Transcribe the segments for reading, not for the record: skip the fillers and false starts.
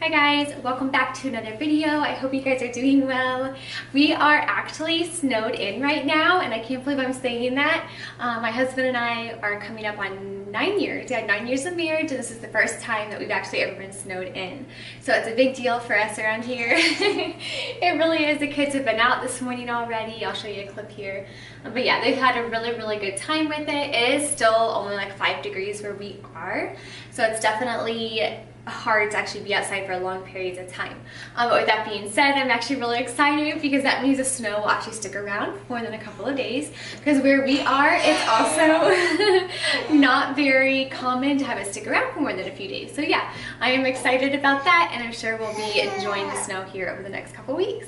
Hi guys, welcome back to another video. I hope you guys are doing well. We are actually snowed in right now, and I can't believe I'm saying that. My husband and I are coming up on 9 years. Yeah, 9 years of marriage, and this is the first time that we've actually ever been snowed in. So it's a big deal for us around here. It really is. The kids have been out this morning already. I'll show you a clip here. But yeah, they've had a really good time with it. It is still only like 5 degrees where we are, so it's definitely hard to actually be outside for long periods of time. But with that being said, I'm actually really excited because that means the snow will actually stick around for more than a couple of days, because where we are, it's also not very common to have it stick around for more than a few days. So yeah, I am excited about that, and I'm sure we'll be enjoying the snow here over the next couple weeks.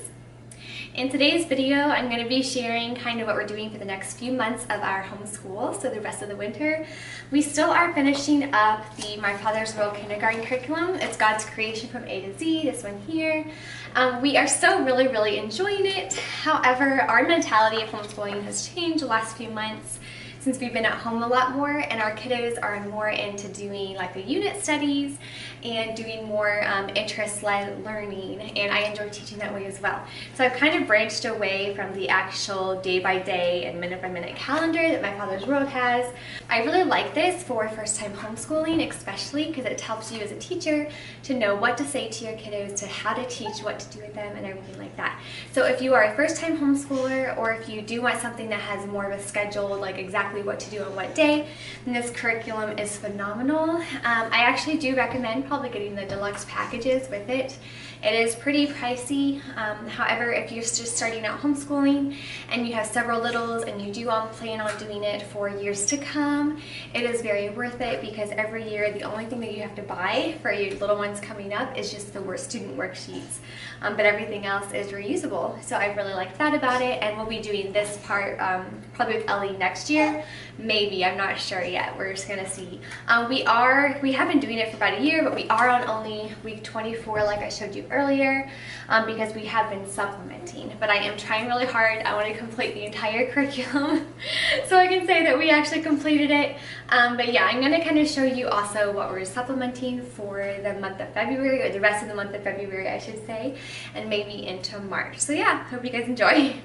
In today's video, I'm going to be sharing kind of what we're doing for the next few months of our homeschool, so the rest of the winter. We still are finishing up the My Father's World kindergarten curriculum. It's God's creation from A to Z, this one here. We are still really enjoying it. However, our mentality of homeschooling has changed the last few months since we've been at home a lot more, and our kiddos are more into doing like the unit studies and doing more interest-led learning, and I enjoy teaching that way as well. So I've kind of branched away from the actual day-by-day and minute-by-minute calendar that My Father's World has. I really like this for first-time homeschooling, especially because it helps you as a teacher to know what to say to your kiddos, to how to teach, what to do with them, and everything like that. So if you are a first-time homeschooler, or if you do want something that has more of a schedule, like exactly what to do on what day, then this curriculum is phenomenal. I actually do recommend probably getting the deluxe packages with it. It is pretty pricey. However, if you're just starting out homeschooling and you have several littles and you do plan on doing it for years to come, it is very worth it, because every year the only thing that you have to buy for your little ones coming up is just the student worksheets. But everything else is reusable. So I really like that about it, and we'll be doing this part probably with Ellie next year. Maybe, I'm not sure yet. We're just gonna see. We have been doing it for about a year, but we are on only week 24 like I showed you earlier, because we have been supplementing. But I am trying really hard. I want to complete the entire curriculum so I can say that we actually completed it. But yeah, I'm gonna kind of show you also what we're supplementing for the month of February, or the rest of the month of February I should say, and maybe into March. So yeah, hope you guys enjoy.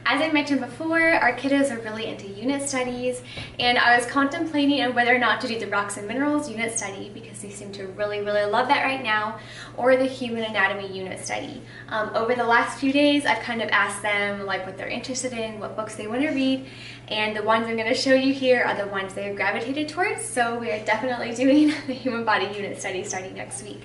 As I mentioned before, our kiddos are really into unit studies, and I was contemplating on whether or not to do the Rocks and Minerals unit study, because they seem to really love that right now, or the Human Anatomy unit study. Over the last few days, I've kind of asked them like what they're interested in, what books they want to read, and the ones I'm going to show you here are the ones they've gravitated towards. So we are definitely doing the Human Body unit study starting next week.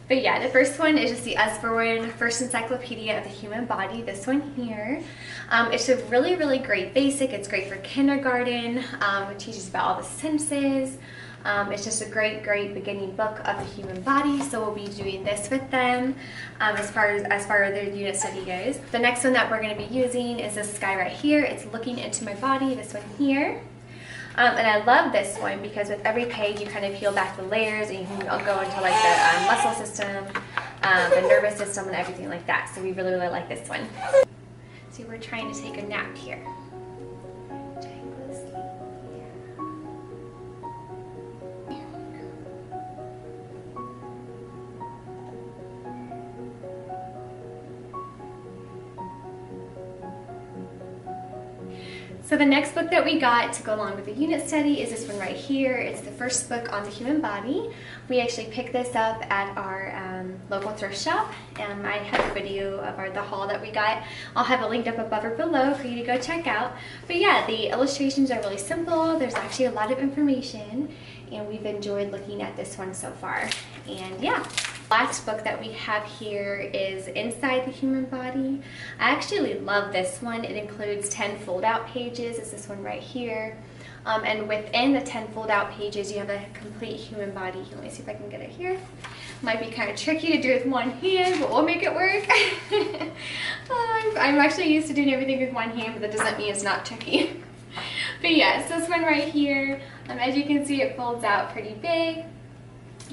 But yeah, the first one is just the Usborne First Encyclopedia of the Human Body, this one here. It's a really great basic. It's great for kindergarten. It teaches about all the senses. It's just a great beginning book of the human body, so we'll be doing this with them as far as their unit study goes. The next one that we're going to be using is this guy right here. It's Looking Into My Body, this one here. And I love this one because with every page you kind of peel back the layers, and you can go into like the muscle system, the nervous system, and everything like that. So we really like this one. So we're trying to take a nap here. So the next book that we got to go along with the unit study is this one right here. It's the first book on the human body. We actually picked this up at our local thrift shop. I have a video of the haul that we got. I'll have it linked up above or below for you to go check out. But yeah, the illustrations are really simple. There's actually a lot of information, and we've enjoyed looking at this one so far. And yeah. Last book that we have here is Inside the Human Body. I actually love this one. It includes 10 fold-out pages. It's this one right here. And within the 10 fold-out pages, you have a complete human body. Let me see if I can get it here. Might be kind of tricky to do with one hand, but we'll make it work. I'm actually used to doing everything with one hand, but that doesn't mean it's not tricky. But yes, this one right here, as you can see, it folds out pretty big.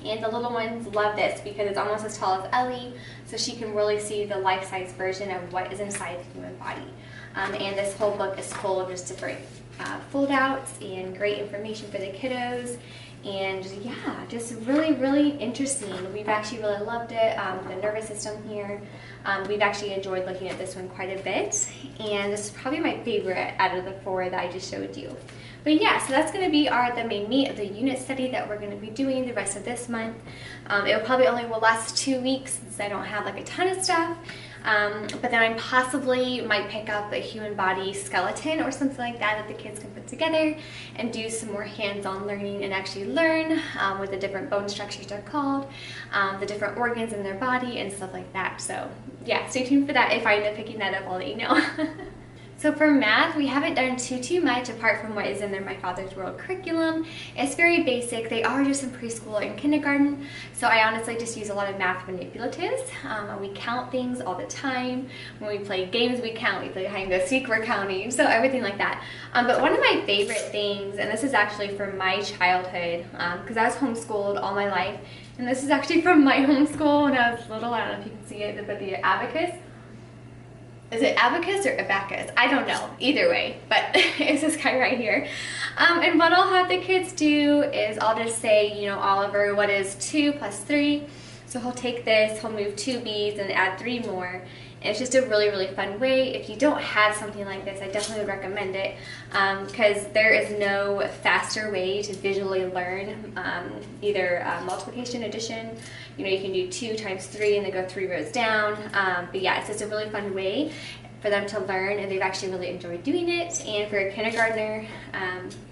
And the little ones love this because it's almost as tall as Ellie, so she can really see the life-size version of what is inside the human body. And this whole book is full of just different fold-outs and great information for the kiddos. And yeah, just really interesting. We've actually really loved it. The nervous system here, we've actually enjoyed looking at this one quite a bit, and this is probably my favorite out of the 4 that I just showed you. But yeah, so that's going to be the main meat of the unit study that we're going to be doing the rest of this month. It probably only will last 2 weeks since I don't have like a ton of stuff. But then I possibly might pick up a human body skeleton or something like that the kids can put together and do some more hands-on learning and actually learn what the different bone structures are called, the different organs in their body and stuff like that. So yeah, stay tuned for that. If I end up picking that up, I'll let you know. So for math, we haven't done too much apart from what is in My Father's World curriculum. It's very basic. They are just in preschool and kindergarten, so I honestly just use a lot of math manipulatives. We count things all the time. When we play games, we count. We play hide and go seek, we're counting, so everything like that. But one of my favorite things, and this is actually from my childhood, because I was homeschooled all my life, and this is actually from my homeschool when I was little. I don't know if you can see it, but the abacus. Is it abacus or abacus? I don't know. Either way, but it's this guy right here. And what I'll have the kids do is I'll just say, you know, Oliver, what is 2 plus 3? So he'll take this, he'll move 2 beads and add 3 more. And it's just a really fun way. If you don't have something like this, I definitely would recommend it, because there is no faster way to visually learn either multiplication, addition. You know, you can do 2 times 3 and then go 3 rows down. But yeah, it's just a really fun way for them to learn, and they've actually really enjoyed doing it. And for a kindergartner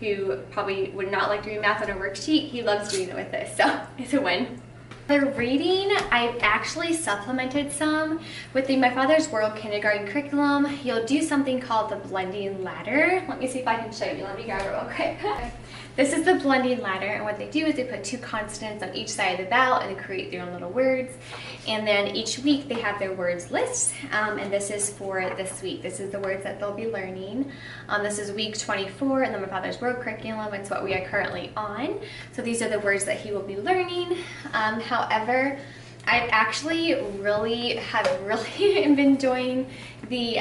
who probably would not like doing math on a worksheet, he loves doing it with this, so it's a win. For reading, I've actually supplemented some with the My Father's World kindergarten curriculum. You'll do something called the blending ladder. Let me see if I can show you. Let me grab it real quick. This is the blending ladder, and what they do is they put 2 consonants on each side of the vowel and they create their own little words. And then each week they have their words list, and this is for this week. This is the words that they'll be learning. This is week 24 in the My Father's World curriculum. It's what we are currently on. So these are the words that he will be learning. However, I've actually really been enjoying the,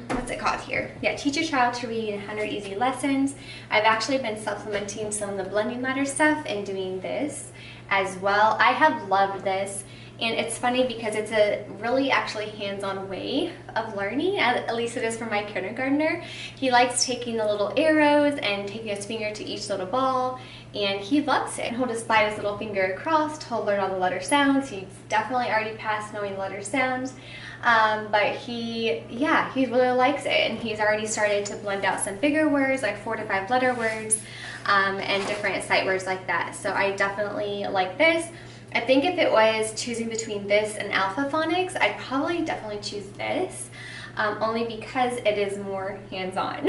what's it called here? Yeah, Teach Your Child to Read 100 Easy Lessons. I've actually been supplementing some of the blending ladder stuff and doing this as well. I have loved this. And it's funny because it's a really actually hands-on way of learning, at least it is for my kindergartner. He likes taking the little arrows and taking his finger to each little ball, and he loves it. He'll just slide his little finger across, he'll learn all the letter sounds. He's definitely already past knowing the letter sounds, but he really likes it, and he's already started to blend out some bigger words, like 4 to 5 letter words, and different sight words like that. So I definitely like this. I think if it was choosing between this and alpha phonics, I'd probably definitely choose this, only because it is more hands-on.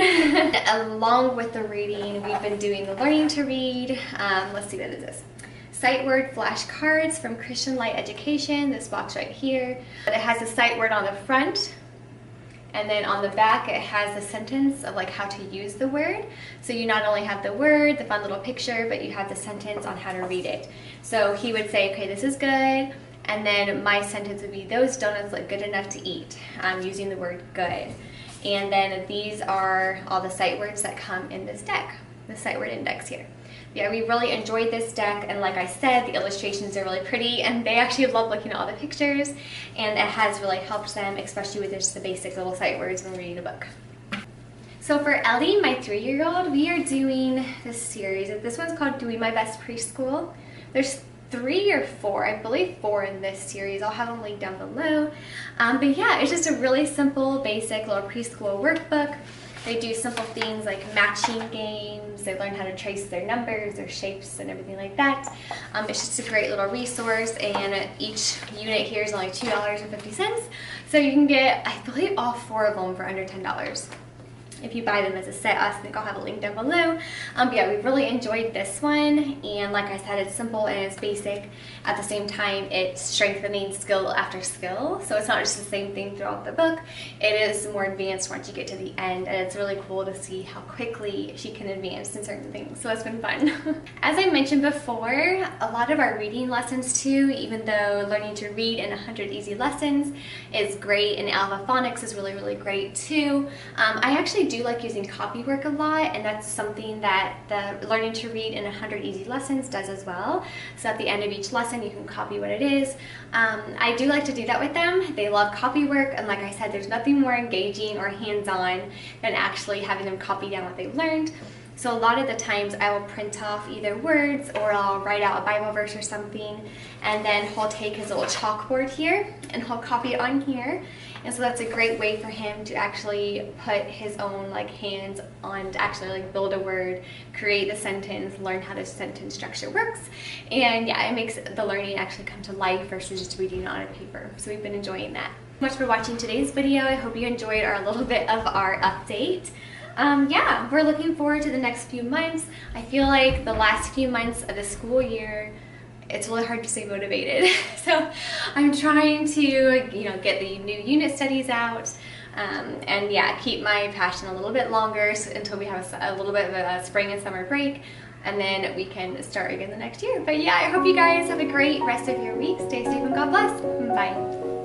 Along with the reading, we've been doing the learning to read. Let's see, what is this? Sight word flashcards from Christian Light Education, this box right here. It has a sight word on the front, and then on the back it has a sentence of like how to use the word. So you not only have the word, the fun little picture, but you have the sentence on how to read it. So he would say, okay, this is good, and then my sentence would be, those donuts look good enough to eat, using the word good. And then these are all the sight words that come in this deck, the sight word index here. Yeah, we really enjoyed this deck, and like I said, the illustrations are really pretty, and they actually love looking at all the pictures, and it has really helped them, especially with just the basic little sight words when reading a book. So for Ellie, my 3-year-old, we are doing this series. This one's called Doing My Best Preschool. There's 3 or 4, I believe 4 in this series. I'll have them linked down below. But yeah, it's just a really simple, basic little preschool workbook. They do simple things like matching games. They learn how to trace their numbers, their shapes, and everything like that. It's just a great little resource, and each unit here is only $2.50. So you can get, I believe, all 4 of them for under $10. If you buy them as a set, I think I'll have a link down below. But yeah, we really enjoyed this one, and like I said, it's simple and it's basic. at the same time it's strengthening skill after skill. So it's not just the same thing throughout the book. It is more advanced once you get to the end, and it's really cool to see how quickly she can advance in certain things. So it's been fun. As I mentioned before, a lot of our reading lessons too, even though learning to read in 100 easy lessons is great, and Alpha Phonics is really, really great too. I actually do like using copywork a lot, and that's something that the learning to read in 100 easy lessons does as well. So at the end of each lesson you can copy what it is. I do like to do that with them. They love copywork, and like I said, there's nothing more engaging or hands-on than actually having them copy down what they've learned. So a lot of the times I will print off either words, or I'll write out a Bible verse or something, and then he'll take his little chalkboard here and he'll copy it on here. And so that's a great way for him to actually put his own like hands on to actually like build a word, create the sentence, learn how the sentence structure works. And yeah, it makes the learning actually come to life versus just reading it on a paper. So we've been enjoying that. Thank you so much for watching today's video. I hope you enjoyed our little bit of our update. Yeah, we're looking forward to the next few months. I feel like the last few months of the school year, it's really hard to stay motivated. So I'm trying to, you know, get the new unit studies out, and yeah, keep my passion a little bit longer until we have a little bit of a spring and summer break, and then we can start again the next year. But yeah, I hope you guys have a great rest of your week. Stay safe and God bless. Bye.